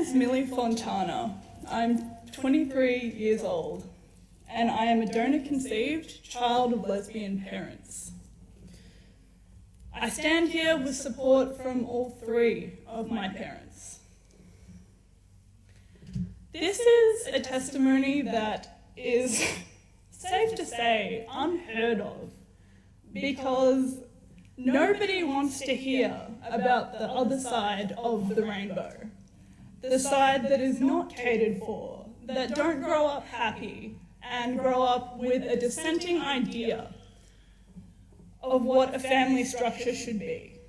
is Millie Fontana. I'm 23 years old, and I am a donor-conceived child of lesbian parents. I stand here with support from all three of my parents. This is a testimony that is, safe to say, unheard of, because nobody wants to hear about the other side of the rainbow, the side that is not catered for, that don't grow up happy and grow up with a dissenting idea of what a family structure should be.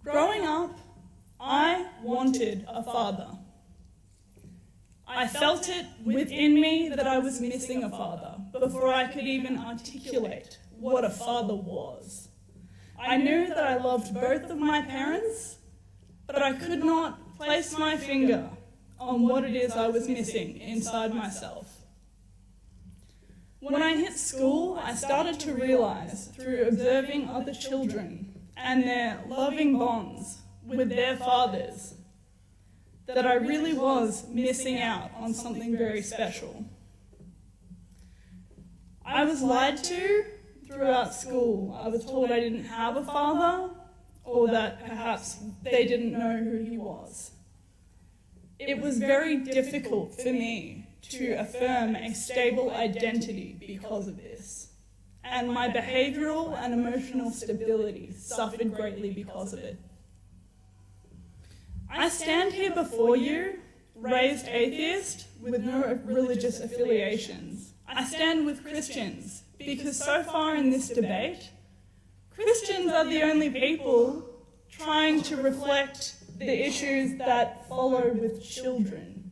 Growing up, I wanted a father. I felt it within me that I was missing a father before I could even articulate what a father was. I knew that I loved both of my parents, but I could not place my finger on what it is I was missing inside myself. When I hit school, I started to realize through observing other children and their loving bonds with their fathers that I really was missing out on something very special. I was lied to throughout school. I was told I didn't have a father, or that perhaps they didn't know who he was. It was very difficult for me to affirm a stable identity because of this, and my behavioral and emotional stability suffered greatly because of it. I stand here before you, raised atheist with no religious affiliations. I stand with Christians because so far in this debate, Christians are the only people trying to reflect the issues that follow with children.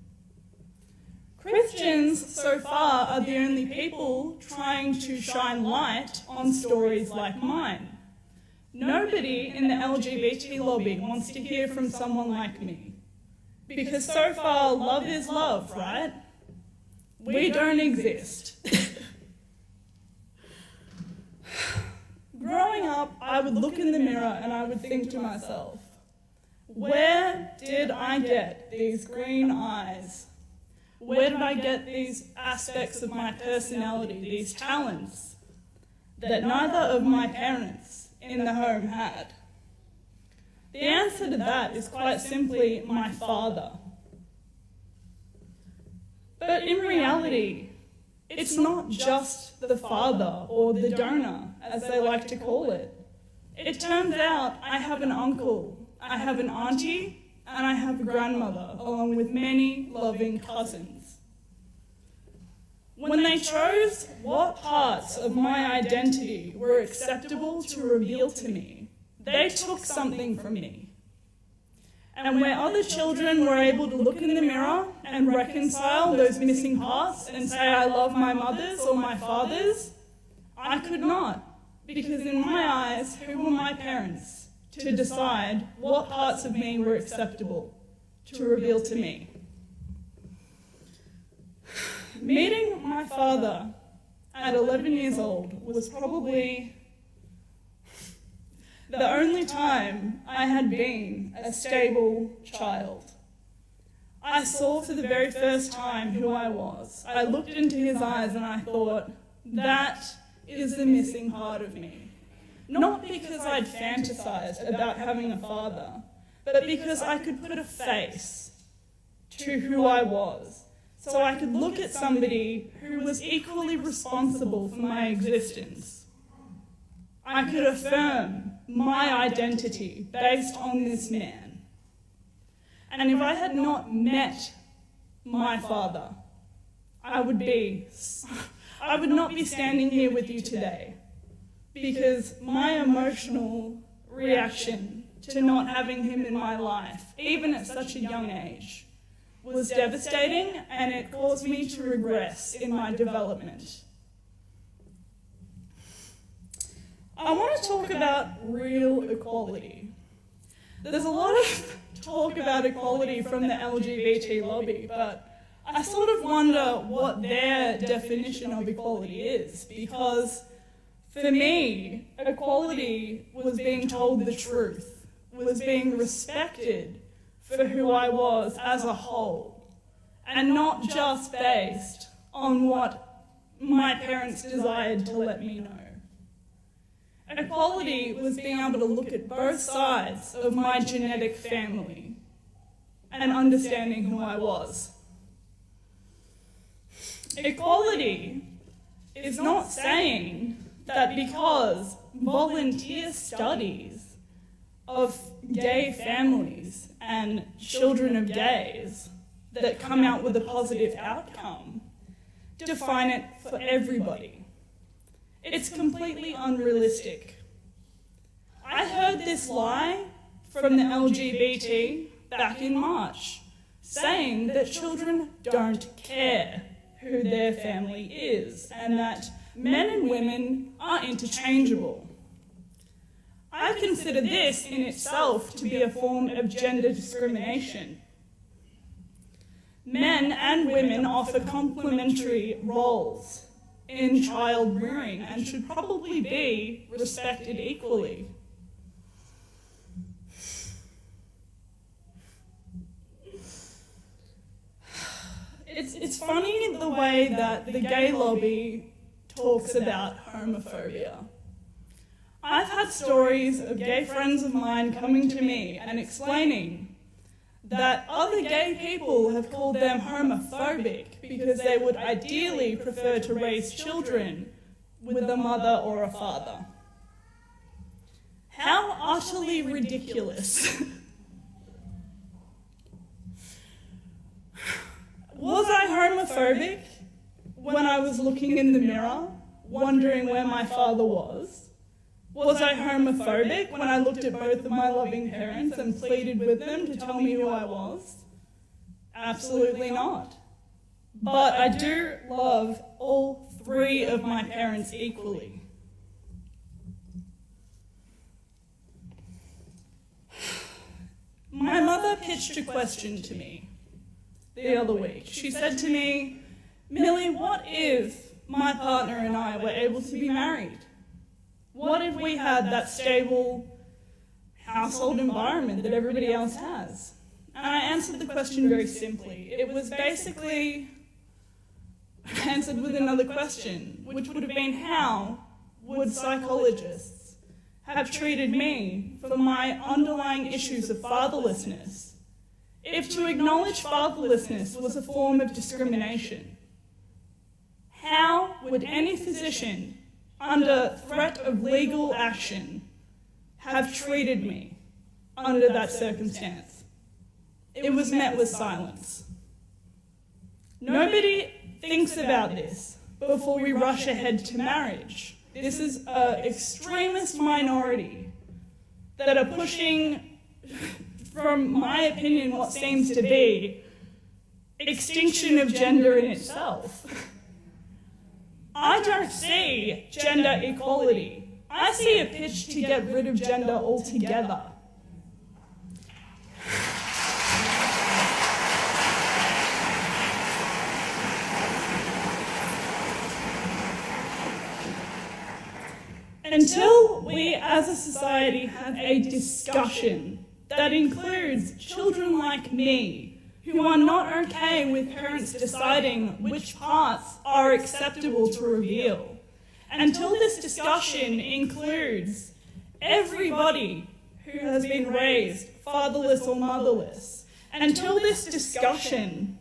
Christians so far are the only people trying to shine light on stories like mine. Nobody in the LGBT lobby wants to hear from someone like me. Because so far, love is love, right? We don't exist. Growing up, I would look in the mirror and I would think to myself, where did I get these green eyes? Where did I get these aspects of my personality, these talents that neither of my parents in the home had? The answer to that is quite simply my father. But in reality, it's not just the father or the donor, as they like to call it. It turns out I have an uncle, I have an auntie, and I have a grandmother, along with many loving cousins. When they chose what parts of my identity were acceptable to reveal to me, they took something from me. And where other children were able to look in the mirror and reconcile those missing parts and say, I love my mothers or my fathers, I could not, because in my eyes, who were my parents to decide what parts of me were acceptable to reveal to me? Meeting my father at 11 years old was probably the only time I had been a stable child. I saw for the very first time who I was. I looked into his eyes and I thought, that is the missing part of me. Not because I'd fantasized about having a father, but because I could put a face to who I was, so I could look at somebody who was equally responsible for my existence. I could affirm my identity based on this man. And if I had not met my father, I would not be standing here with you today, because my emotional reaction to not having him in my life, even at such a young age, was devastating, and it caused me to regress in my development. I want to talk about real equality. There's a lot of talk about equality from the LGBT lobby, but I sort of wonder what their definition of equality is, because for me, equality was being told the truth was being respected for who I was as a whole, and not just based on what my parents desired to let me know. Equality was being able to look at both sides of my genetic family and understanding who I was. Equality is not saying that because volunteer studies of gay families and children of gays that come out with a positive outcome define it for everybody. It's completely unrealistic. I heard this lie from the LGBT back in March, saying that children don't care who their family is and that men and women are interchangeable. I consider this in itself to be a form of gender discrimination. Men and women offer complementary roles in child rearing and should probably be respected equally. It's funny the way that the gay lobby talks about homophobia. I've had stories of gay friends of mine coming to me and explaining that other gay people have called them homophobic because they would ideally prefer to raise children with a mother or a father. How utterly ridiculous. Was I homophobic when I was looking in the mirror, wondering where my father was? Was I homophobic when I looked at both of my loving parents and pleaded with them to tell me who I was? Absolutely not. But I do love all three of my parents equally. My mother pitched a question to me the other week. She said to me, "Millie, what if my partner and I were able to be married? What if we had that stable household environment that everybody else has?" And I answered the question very simply. It was basically answered with another question, which would have been, how would psychologists have treated me for my underlying issues of fatherlessness if to acknowledge fatherlessness was a form of discrimination? How would any physician under threat of legal action have treated me under that circumstance? It was met with silence. Nobody thinks about this before we rush ahead to marriage. This is an extremist minority that are pushing, from my opinion, what seems to be extinction of gender in itself. I don't see gender equality. I see a pitch to get rid of gender altogether. Until we as a society have a discussion that includes children like me who are not okay with parents deciding which parts are acceptable to reveal, until this discussion includes everybody who has been raised fatherless or motherless, until this discussion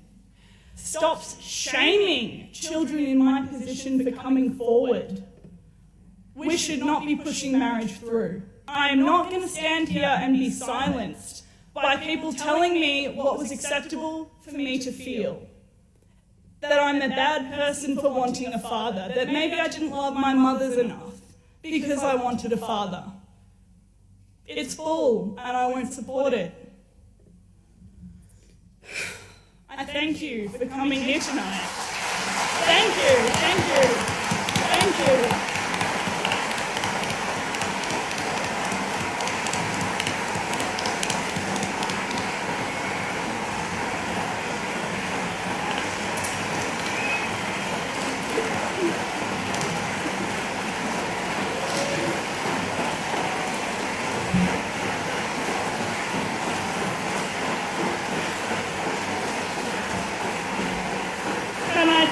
stops shaming children in my position for coming forward, we should not be pushing marriage through. I am not going to stand here and be silenced by people telling me what was acceptable for me to feel. That I'm a bad person for wanting a father. That maybe I didn't love my mothers enough because I wanted a father. It's bull, and I won't support it. I thank you for coming here tonight. Thank you, thank you, thank you.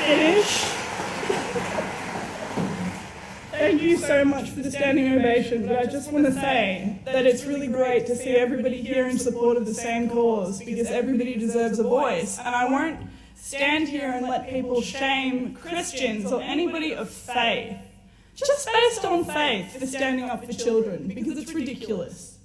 finish? Thank you so much for the standing ovation, but I just want to say that it's really great to see everybody here in support of the same cause, because everybody deserves a voice, and I won't stand here and let people shame Christians or anybody of faith, just based on faith, for standing up for children, because it's ridiculous.